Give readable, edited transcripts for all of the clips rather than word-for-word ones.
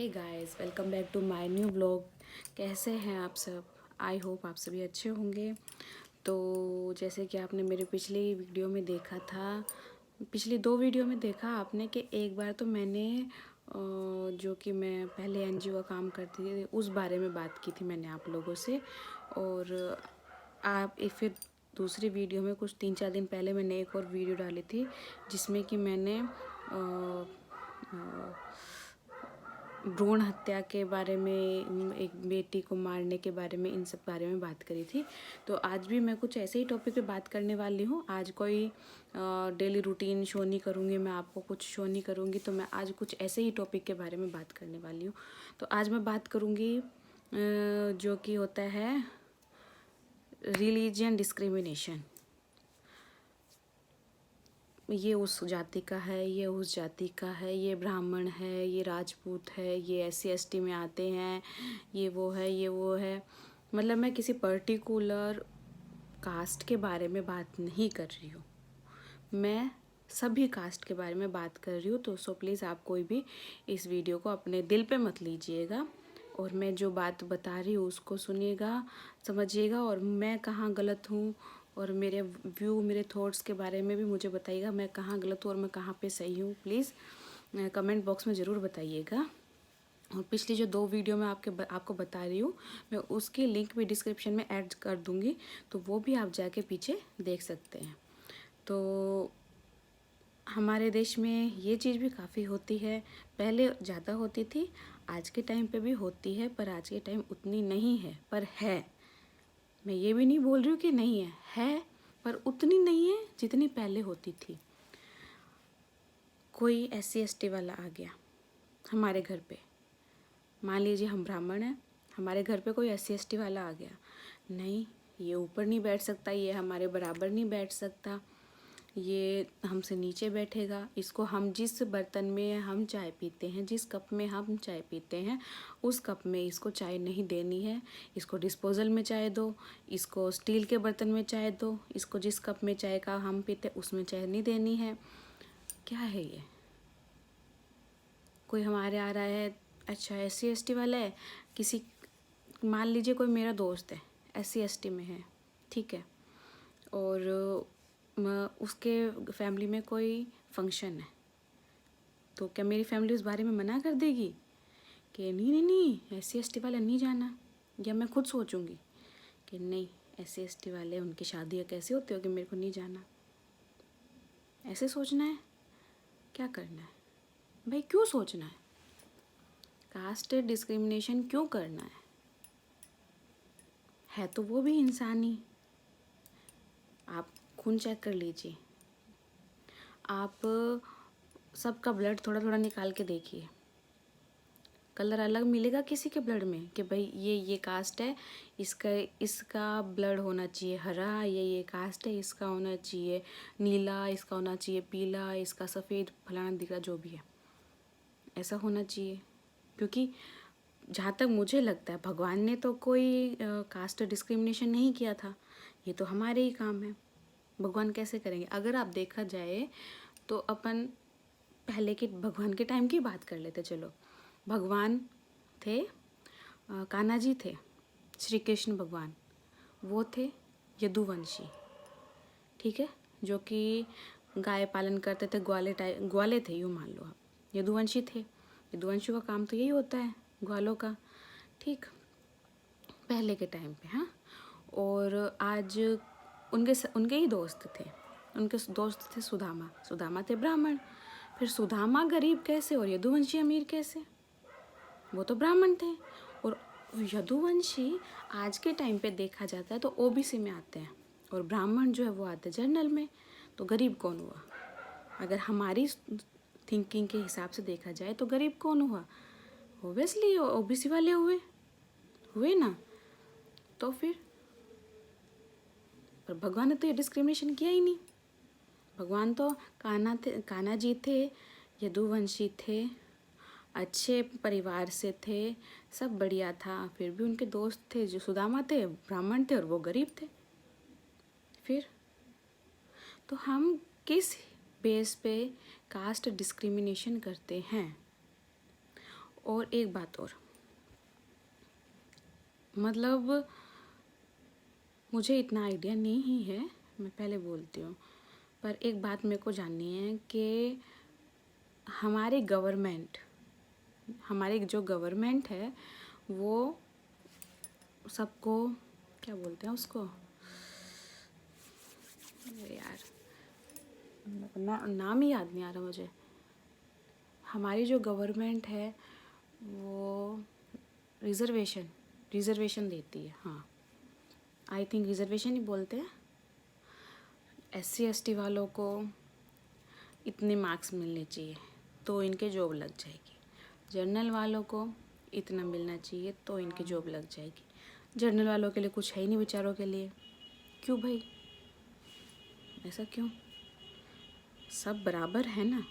Hey guys, welcome back to my new vlog. कैसे हैं आप सब? आई होप आप सभी अच्छे होंगे। तो जैसे कि आपने मेरे पिछली वीडियो में देखा था, पिछली दो वीडियो में देखा आपने कि एक बार तो मैंने जो कि मैं पहले एनजीओ का काम करती थी उस बारे में बात की थी मैंने आप लोगों से। और आप फिर दूसरी वीडियो में कुछ 3-4 दिन पहले मैंने एक और वीडियो डाली थी जिसमें कि मैंने भ्रूण हत्या के बारे में, एक बेटी को मारने के बारे में, इन सब बारे में बात करी थी। तो आज भी मैं कुछ ऐसे ही टॉपिक पे बात करने वाली हूँ। आज कोई डेली रूटीन शो नहीं करूँगी, मैं आपको कुछ शो नहीं करूँगी। तो मैं आज कुछ ऐसे ही टॉपिक के बारे में बात करने वाली हूँ। तो आज मैं बात करूँगी जो कि होता है रिलीजियन डिस्क्रिमिनेशन। ये उस जाति का है, ये उस जाति का है, ये ब्राह्मण है, ये राजपूत है, ये SC ST में आते हैं, ये वो है, ये वो है। मतलब मैं किसी पर्टिकुलर कास्ट के बारे में बात नहीं कर रही हूँ, मैं सभी कास्ट के बारे में बात कर रही हूँ। तो सो प्लीज़ आप कोई भी इस वीडियो को अपने दिल पे मत लीजिएगा, और मैं जो बात बता रही हूँ उसको सुनिएगा, समझिएगा, और मैं कहाँ गलत हूँ और मेरे व्यू, मेरे थॉट्स के बारे में भी मुझे बताइएगा मैं कहाँ गलत हूँ और मैं कहाँ पे सही हूँ। प्लीज़ कमेंट बॉक्स में ज़रूर बताइएगा। और पिछली जो दो वीडियो मैं आपको बता रही हूँ, मैं उसकी लिंक भी डिस्क्रिप्शन में ऐड कर दूँगी, तो वो भी आप जाके पीछे देख सकते हैं। तो हमारे देश में ये चीज़ भी काफ़ी होती है, पहले ज़्यादा होती थी, आज के टाइम पे भी होती है, पर आज के टाइम उतनी नहीं है, पर है। मैं ये भी नहीं बोल रही हूँ कि नहीं है, पर उतनी नहीं है जितनी पहले होती थी। कोई SC ST वाला आ गया हमारे घर पे, मान लीजिए हम ब्राह्मण हैं, हमारे घर पे कोई SC ST वाला आ गया, नहीं ये ऊपर नहीं बैठ सकता, ये हमारे बराबर नहीं बैठ सकता, ये हमसे नीचे बैठेगा, इसको हम जिस बर्तन में हम चाय पीते हैं, जिस कप में हम चाय पीते हैं, उस कप में इसको चाय नहीं देनी है, इसको डिस्पोजल में चाय दो, इसको स्टील के बर्तन में चाय दो, इसको जिस कप में चाय का हम पीते उसमें चाय नहीं देनी है। क्या है ये? कोई हमारे आ रहा है, अच्छा SC ST वाला है, किसी, मान लीजिए कोई मेरा दोस्त है SC ST में है, ठीक है, और उसके फैमिली में कोई फंक्शन है, तो क्या मेरी फैमिली उस बारे में मना कर देगी कि नहीं नहीं नहीं SC ST वाला नहीं जाना? या मैं खुद सोचूंगी कि नहीं SC ST वाले, उनकी शादियाँ कैसे होती होगी, मेरे को नहीं जाना? ऐसे सोचना है? क्या करना है भाई? क्यों सोचना है? कास्ट डिस्क्रिमिनेशन क्यों करना है तो वो भी इंसान ही। आप खून चेक कर लीजिए, आप सबका ब्लड थोड़ा थोड़ा निकाल के देखिए, कलर अलग मिलेगा किसी के ब्लड में कि भाई ये कास्ट है, इसका ब्लड होना चाहिए हरा, ये कास्ट है, इसका होना चाहिए नीला, इसका होना चाहिए पीला, इसका सफ़ेद, फलाना दिखा, जो भी है ऐसा होना चाहिए। क्योंकि जहाँ तक मुझे लगता है भगवान ने तो कोई कास्ट डिस्क्रिमिनेशन नहीं किया था, ये तो हमारे ही काम है। भगवान कैसे करेंगे? अगर आप देखा जाए तो अपन पहले के भगवान के टाइम की बात कर लेते। चलो, भगवान थे, कान्हा जी थे, श्री कृष्ण भगवान, वो थे यदुवंशी, ठीक है, जो कि गाय पालन करते थे, ग्वाले थे, यूँ मान लो आप, यदुवंशी थे। यदुवंशी का काम तो यही होता है, ग्वालों का, ठीक, पहले के टाइम पे। हाँ, और आज उनके ही दोस्त थे, उनके दोस्त थे सुदामा। सुदामा थे ब्राह्मण, फिर सुदामा गरीब कैसे और यदुवंशी अमीर कैसे? वो तो ब्राह्मण थे। और यदुवंशी आज के टाइम पे देखा जाता है तो OBC में आते हैं, और ब्राह्मण जो है वो आते हैं जनरल में। तो गरीब कौन हुआ? अगर हमारी थिंकिंग के हिसाब से देखा जाए तो गरीब कौन हुआ? ओबियसली OBC वाले हुए ना। तो फिर पर भगवान ने तो ये डिस्क्रिमिनेशन किया ही नहीं। भगवान तो कान्हा जी थे, यदुवंशी थे, अच्छे परिवार से थे, सब बढ़िया था, फिर भी उनके दोस्त थे जो सुदामा थे, ब्राह्मण थे, और वो गरीब थे। फिर तो हम किस बेस पे कास्ट डिस्क्रिमिनेशन करते हैं? और एक बात और, मतलब मुझे इतना आइडिया नहीं है, मैं पहले बोलती हूँ, पर एक बात मेरे को जाननी है कि हमारी जो गवर्नमेंट है वो सबको, क्या बोलते हैं उसको, अरे यार नाम ही याद नहीं आ रहा मुझे। हमारी जो गवर्नमेंट है वो रिजर्वेशन देती है, हाँ आई थिंक रिजर्वेशन ही बोलते हैं। SC ST वालों को इतने मार्क्स मिलने चाहिए तो इनके जॉब लग जाएगी, जर्नल वालों को इतना मिलना चाहिए तो इनकी जॉब लग जाएगी। जर्नल वालों के लिए कुछ है ही नहीं बेचारों के लिए। क्यों भाई, ऐसा क्यों? सब बराबर है ना।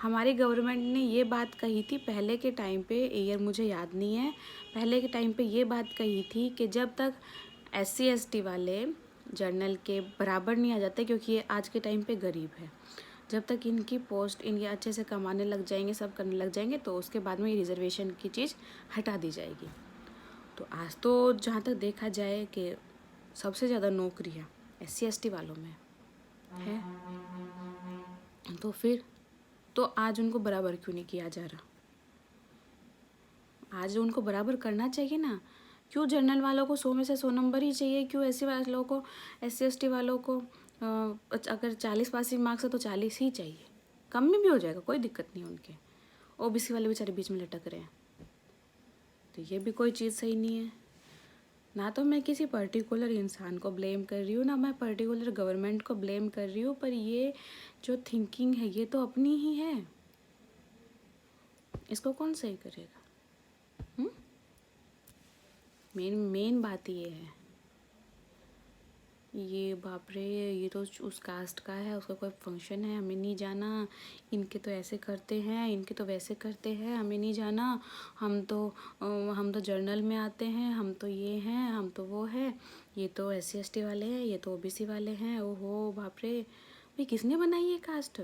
हमारी गवर्नमेंट ने ये बात कही थी पहले के टाइम पे, ईयर मुझे याद नहीं है, पहले के टाइम पे ये बात कही थी कि जब तक SC ST वाले जर्नल के बराबर नहीं आ जाते, क्योंकि ये आज के टाइम पे गरीब है, जब तक इनकी पोस्ट इनके अच्छे से कमाने लग जाएंगे, सब करने लग जाएंगे, तो उसके बाद में ये रिजर्वेशन की चीज़ हटा दी जाएगी। तो आज तो जहाँ तक देखा जाए कि सबसे ज़्यादा नौकरियाँ SC ST वालों में है, तो फिर तो आज उनको बराबर क्यों नहीं किया जा रहा? आज उनको बराबर करना चाहिए ना। क्यों जर्नल वालों को 100 में से 100 नंबर ही चाहिए? क्यों SC वालों को, SC ST वालों को अगर 40 पासिंग मार्क्स है तो 40 ही चाहिए, कम में भी हो जाएगा, कोई दिक्कत नहीं उनके। OBC वाले बेचारे बीच में लटक रहे हैं, तो ये भी कोई चीज़ सही नहीं है ना। तो मैं किसी पर्टिकुलर इंसान को ब्लेम कर रही हूँ, ना मैं पर्टिकुलर गवर्नमेंट को ब्लेम कर रही हूँ, पर ये जो थिंकिंग है ये तो अपनी ही है, इसको कौन सही करेगा? मेन बात ये है। ये बाप रे, ये तो उस कास्ट का है, उसका कोई फंक्शन है, हमें नहीं जाना, इनके तो ऐसे करते हैं, इनके तो वैसे करते हैं, हमें नहीं जाना, हम तो जर्नल में आते हैं, हम तो ये हैं, हम तो वो है, ये तो SC ST वाले हैं, ये तो OBC वाले हैं। ओहो बाप रे, भाई किसने बनाई है कास्ट?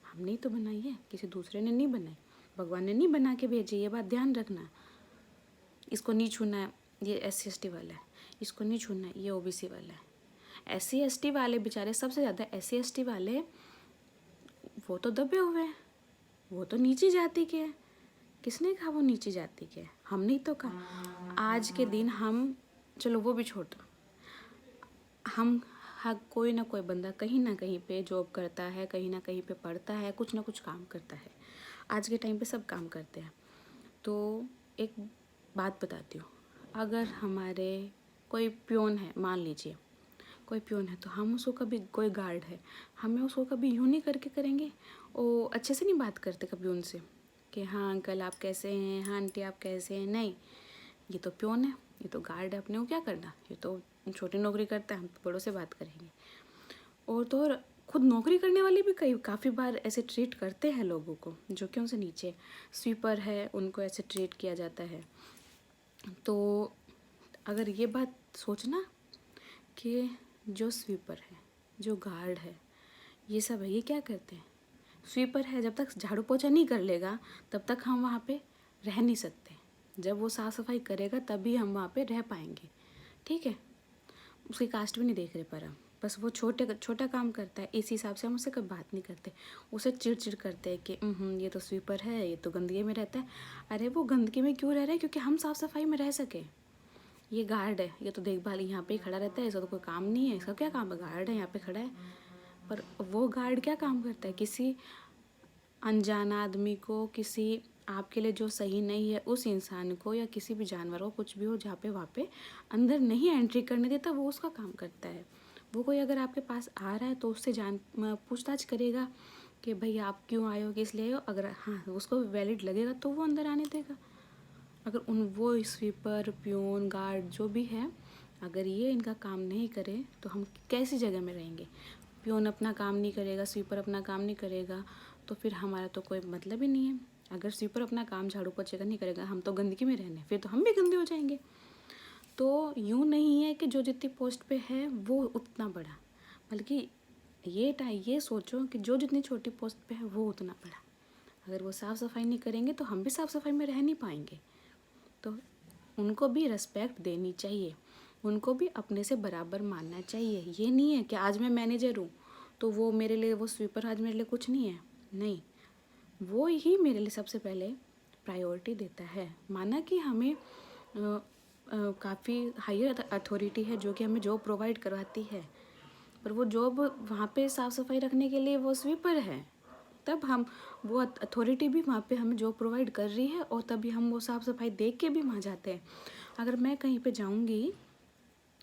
हमने ही तो बनाई है, किसी दूसरे ने नहीं बनाई, भगवान ने नहीं बना के भेजी, ये बात ध्यान रखना। इसको नहीं छूना है, ये SC ST वाला है, इसको नहीं छूना है, ये OBC वाला है। SC ST वाले बेचारे, सबसे ज़्यादा SC ST वाले वो तो दबे हुए हैं, वो तो नीची जाति के हैं। किसने कहा वो नीची जाति के हैं? हमने ही तो कहा। आज के दिन हम, चलो वो भी छोड़ दो, हम हर कोई ना कोई बंदा कहीं ना कहीं पे जॉब करता है, कहीं ना कहीं पे पढ़ता है, कुछ ना कुछ काम करता है। आज के टाइम पे सब काम करते हैं। तो एक बात बताती हूँ, अगर हमारे कोई प्योन है, मान लीजिए कोई प्योन है, तो हम उसको कभी, कोई गार्ड है, हमें उसको कभी यूँ नहीं करके करेंगे, वो अच्छे से नहीं बात करते कभी उनसे कि हाँ अंकल आप कैसे हैं, हाँ आंटी आप कैसे हैं, नहीं। ये तो प्योन है, ये तो गार्ड है, अपने को क्या करना, ये तो छोटी नौकरी करता है, हम तो बड़ों से बात करेंगे। और तो और खुद नौकरी करने वाले भी काफ़ी बार ऐसे ट्रीट करते हैं लोगों को जो कि उनसे नीचे, स्वीपर है उनको ऐसे ट्रीट किया जाता है। तो अगर ये बात सोचना कि जो स्वीपर है, जो गार्ड है, ये सब है, ये क्या करते हैं? स्वीपर है, जब तक झाड़ू पोछा नहीं कर लेगा तब तक हम वहाँ पे रह नहीं सकते, जब वो साफ़ सफाई करेगा तभी हम वहाँ पे रह पाएंगे, ठीक है? उसकी कास्ट भी नहीं देख रहे पर हम, बस वो छोटा काम करता है, इस हिसाब से हम उससे कभी बात नहीं करते, उसे चिड़चिड़ करते हैं कि ये तो स्वीपर है, ये तो गंदगी में रहता है। अरे वो गंदगी में क्यों रह रहा है? क्योंकि हम साफ़ सफाई में रह सके। ये गार्ड है, ये तो देखभाल यहाँ पे ही खड़ा रहता है, इसका तो कोई काम नहीं है, इसका क्या काम है? गार्ड है, यहाँ पे खड़ा है। पर वो गार्ड क्या काम करता है? किसी अनजान आदमी को, किसी आपके लिए जो सही नहीं है उस इंसान को, या किसी भी जानवर को, कुछ भी हो, जहाँ पे वहाँ पे अंदर नहीं एंट्री करने देता, वो उसका काम करता है। वो कोई अगर आपके पास आ रहा है तो उससे पूछताछ करेगा कि भाई आप क्यों आए हो, किस लिए आए हो। अगर हाँ उसको वैलिड लगेगा तो वो अंदर आने देगा। अगर वो स्वीपर, प्यून, गार्ड जो भी है, अगर ये इनका काम नहीं करे तो हम कैसी जगह में रहेंगे? प्यून अपना काम नहीं करेगा, स्वीपर अपना काम नहीं करेगा, तो फिर हमारा तो कोई मतलब ही नहीं है। अगर स्वीपर अपना काम झाड़ू पोछे का नहीं करेगा, हम तो गंदगी में रहने, फिर तो हम भी गंदे हो जाएंगे। तो यूँ नहीं है कि जो जितनी पोस्ट पे है वो उतना बड़ा, बल्कि ये सोचो कि जो जितनी छोटी पोस्ट पे है वो उतना बड़ा। अगर वो साफ़ सफाई नहीं करेंगे तो हम भी साफ़ सफाई में रह नहीं पाएंगे। तो उनको भी रिस्पेक्ट देनी चाहिए, उनको भी अपने से बराबर मानना चाहिए। ये नहीं है कि आज मैं मैनेजर हूँ तो वो मेरे लिए, वो स्वीपर आज मेरे लिए कुछ नहीं है, नहीं, वो ही मेरे लिए सबसे पहले प्रायोरिटी देता है। माना कि हमें काफ़ी हायर अथॉरिटी है जो कि हमें जॉब प्रोवाइड करवाती है, पर वो जॉब वहाँ पे साफ़ सफाई रखने के लिए वो स्वीपर है, तब हम, वो अथॉरिटी भी वहाँ पे हमें जॉब प्रोवाइड कर रही है और तभी हम वो साफ़ सफाई देख के भी वहाँ जाते हैं। अगर मैं कहीं पे जाऊँगी,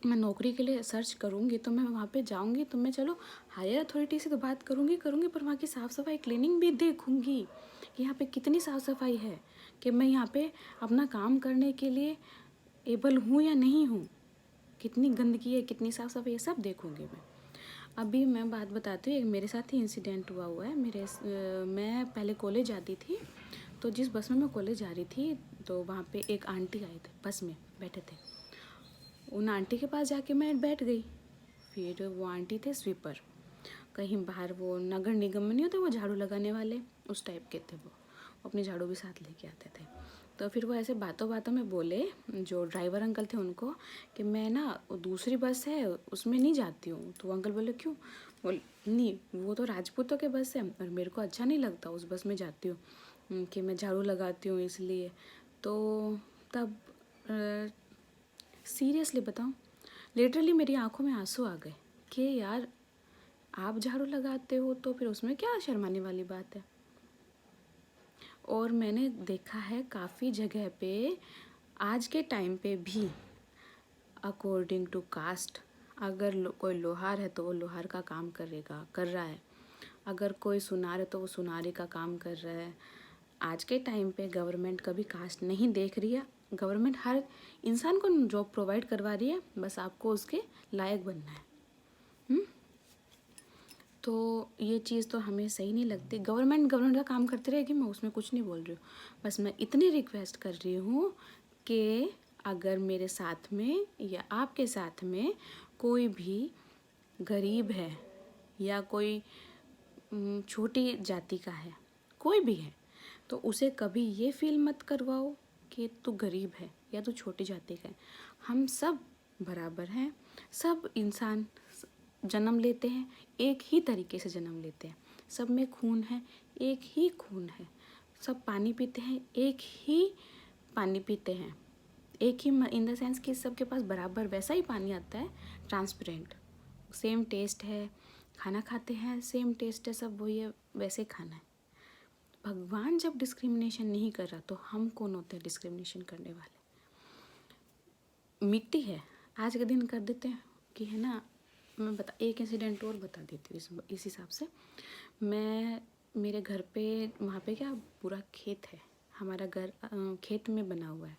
मैं नौकरी के लिए सर्च करूँगी तो मैं वहाँ पे जाऊँगी तो मैं चलो हायर अथॉरिटी से तो बात करूँगी पर वहाँ की साफ़ सफाई क्लीनिंग भी देखूँगी कि यहाँ पे कितनी साफ़ सफाई है, कि मैं यहाँ पे अपना काम करने के लिए एबल हूँ या नहीं हूँ, कितनी गंदगी है, कितनी साफ़ सफाई है, सब देखूँगी मैं। अभी मैं बात बताती हूँ, एक मेरे साथ ही इंसिडेंट हुआ है। मैं पहले कॉलेज जाती थी, तो जिस बस में मैं कॉलेज जा रही थी तो वहाँ पे एक आंटी आए थे, बस में बैठे थे। उन आंटी के पास जाके मैं बैठ गई। फिर वो आंटी थे स्वीपर, कहीं बाहर वो नगर निगम में नहीं होते वो झाड़ू लगाने वाले, उस टाइप के थे वो अपनी झाड़ू भी साथ लेके आते थे। तो फिर वो ऐसे बातों बातों में बोले, जो ड्राइवर अंकल थे उनको, कि मैं ना दूसरी बस है उसमें नहीं जाती हूँ। तो अंकल बोले क्यों? बोल नहीं, वो तो राजपूतों के बस है और मेरे को अच्छा नहीं लगता उस बस में जाती हूँ, कि मैं झाड़ू लगाती हूँ इसलिए। तो तब सीरियसली बताऊँ, लिटरली मेरी आंखों में आंसू आ गए कि यार आप झाड़ू लगाते हो तो फिर उसमें क्या शर्माने वाली बात है। और मैंने देखा है काफ़ी जगह पे आज के टाइम पे भी अकॉर्डिंग टू कास्ट, अगर कोई लोहार है तो वो लोहार का काम कर रहा है, अगर कोई सुनार है तो वो सुनारी का काम कर रहा है। आज के टाइम पे गवर्नमेंट कभी कास्ट नहीं देख रही है, गवर्नमेंट हर इंसान को जॉब प्रोवाइड करवा रही है, बस आपको उसके लायक बनना है। तो ये चीज़ तो हमें सही नहीं लगती। गवर्नमेंट का काम करती रहेगी, मैं उसमें कुछ नहीं बोल रही हूँ, बस मैं इतनी रिक्वेस्ट कर रही हूँ कि अगर मेरे साथ में या आपके साथ में कोई भी गरीब है या कोई छोटी जाति का है, कोई भी है, तो उसे कभी ये फील मत करवाओ कि तू गरीब है या तू छोटी जाति का है। हम सब बराबर हैं, सब इंसान जन्म लेते हैं, एक ही तरीके से जन्म लेते हैं, सब में खून है, एक ही खून है, सब पानी पीते हैं, एक ही पानी पीते हैं, एक ही इन द सेंस कि सबके पास बराबर वैसा ही पानी आता है, ट्रांसपेरेंट, सेम टेस्ट है, खाना खाते हैं सेम टेस्ट है, सब वही है, वैसे खाना है। भगवान जब डिस्क्रिमिनेशन नहीं कर रहा तो हम कौन होते हैं डिस्क्रिमिनेशन करने वाले? मिट्टी है, आज के दिन कर देते हैं कि है ना। मैं एक इंसिडेंट और बता देती हूँ इस हिसाब से। मैं मेरे घर पे वहाँ पे क्या पूरा खेत है, हमारा घर खेत में बना हुआ है,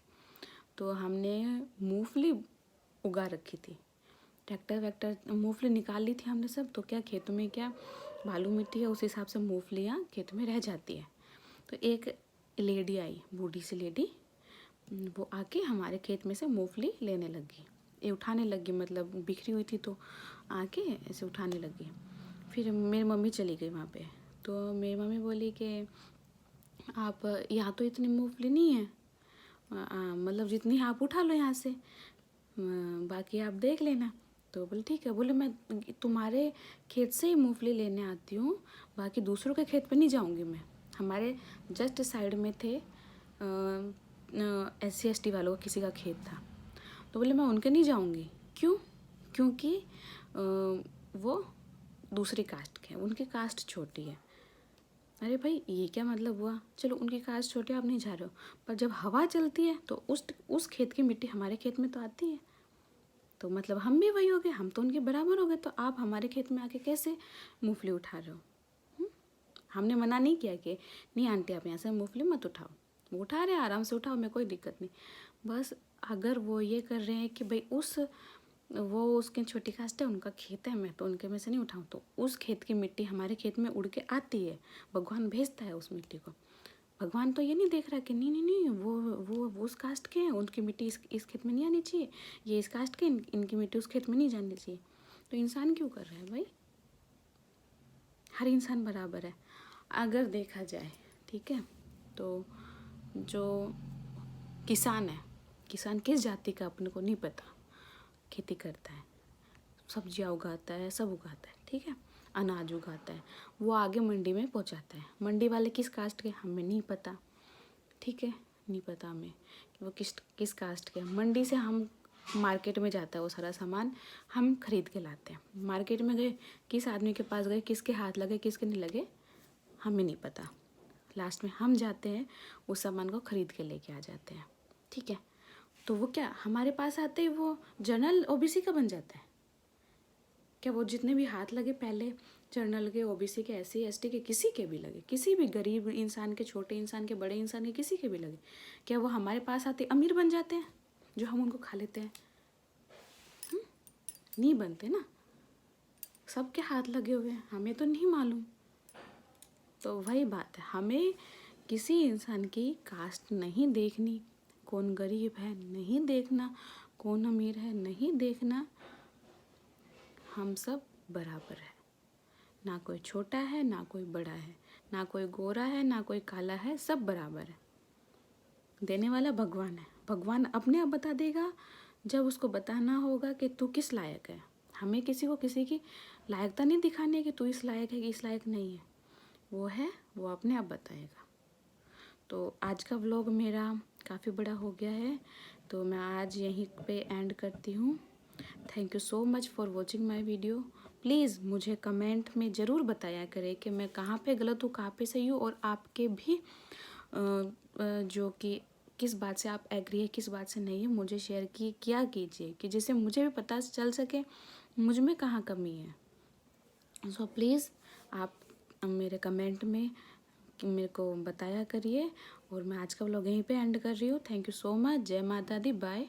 तो हमने मूंगफली उगा रखी थी, ट्रैक्टर वैक्टर मूंगफली निकाल ली थी हमने सब। तो क्या खेतों में क्या बालू मिट्टी है, उस हिसाब से मूंगफलियाँ खेत में रह जाती है। तो एक लेडी आई, बूढ़ी सी लेडी, वो आके हमारे खेत में से मूंगफली लेने लगी, ये उठाने लगी, मतलब बिखरी हुई थी तो आके ऐसे उठाने लगी। फिर मेरी मम्मी चली गई वहाँ पे, तो मेरी मम्मी बोली कि आप यहाँ तो इतनी मूंगफली नहीं है, मतलब जितनी आप उठा लो यहाँ से, बाकी आप देख लेना। तो बोले ठीक है। बोले मैं तुम्हारे खेत से ही मूंगफली लेने आती हूँ, बाकी दूसरों के खेत पे नहीं जाऊँगी मैं। हमारे जस्ट साइड में थे SC ST वालों का किसी का खेत था, तो बोले मैं उनके नहीं जाऊँगी। क्यों? क्योंकि वो दूसरी कास्ट के हैं, उनकी कास्ट छोटी है। अरे भाई ये क्या मतलब हुआ? चलो उनकी कास्ट छोटी है, आप नहीं जा रहे हो, पर जब हवा चलती है तो उस खेत की मिट्टी हमारे खेत में तो आती है, तो मतलब हम भी वही हो गए, हम तो उनके बराबर हो गए। तो आप हमारे खेत में आके कैसे मूंगफली उठा रहे हो? हमने मना नहीं किया कि नहीं आंटी आप यहाँ से मूंगफली मत उठाओ, वो उठा रहे हैं आराम से उठाओ, मैं कोई दिक्कत नहीं। बस अगर वो ये कर रहे हैं कि भाई वो उसके छोटी कास्ट है, उनका खेत है, मैं तो उनके में से नहीं उठाऊँ, तो उस खेत की मिट्टी हमारे खेत में उड़ के आती है, भगवान भेजता है उस मिट्टी को। भगवान तो ये नहीं देख रहा कि नहीं नहीं नहीं वो उस कास्ट के हैं, उनकी मिट्टी इस खेत में नहीं आनी चाहिए, ये इस कास्ट के, इनकी मिट्टी उस खेत में नहीं जानी चाहिए। तो इंसान क्यों कर रहा है भाई? हर इंसान बराबर है। अगर देखा जाए ठीक है। तो जो किसान है, किसान किस जाति का अपने को नहीं पता, खेती करता है, सब्जियां उगाता है, सब उगाता है, ठीक है, अनाज उगाता है, वो आगे मंडी में पहुंचाता है। मंडी वाले किस कास्ट के हमें नहीं पता, ठीक है, नहीं पता हमें कि वो किस किस कास्ट के। मंडी से हम मार्केट में जाता है वो सारा सामान, हम खरीद के लाते हैं। मार्केट में गए, किस आदमी के पास गए, किसके हाथ लगे किसके नहीं लगे हमें नहीं पता। लास्ट में हम जाते हैं उस सामान को खरीद के लेके आ जाते हैं, ठीक है। तो वो क्या हमारे पास आते ही वो जनरल ओबीसी का बन जाता है क्या? वो जितने भी हाथ लगे पहले जनरल के, ओबीसी के, एससी एसटी के, किसी के भी लगे, किसी भी गरीब इंसान के, छोटे इंसान के, बड़े इंसान के, किसी के भी लगे, क्या वो हमारे पास आते अमीर बन जाते हैं जो हम उनको खा लेते हैं? नहीं बनते ना। सबके हाथ लगे हुए हैं, हमें तो नहीं मालूम। तो वही बात है, हमें किसी इंसान की कास्ट नहीं देखनी, कौन गरीब है नहीं देखना, कौन अमीर है नहीं देखना, हम सब बराबर है। ना कोई छोटा है ना कोई बड़ा है, ना कोई गोरा है ना कोई काला है, सब बराबर है। देने वाला भगवान है, भगवान अपने आप बता देगा जब उसको बताना होगा कि तू किस लायक है। हमें किसी को किसी की लायकता नहीं दिखानी है कि तू इस लायक है कि इस लायक नहीं है, वो है वो अपने आप बताएगा। तो आज का व्लॉग मेरा काफ़ी बड़ा हो गया है, तो मैं आज यहीं पे एंड करती हूँ। Thank you so much for watching my video. Please मुझे कमेंट में ज़रूर बताया करें कि मैं कहाँ पे गलत हूँ, कहाँ पे सही हूँ, और आपके भी जो कि किस बात से आप एग्री है, किस बात से नहीं है, मुझे शेयर किया कीजिए कि जिससे मुझे भी पता चल सके मुझ में कहाँ कमी है। सो प्लीज़ आप मेरे कमेंट में मेरे को बताया करिए। और मैं आज का व्लॉग यहीं पे एंड कर रही हूँ। Thank you so much. जय माता दी। बाय।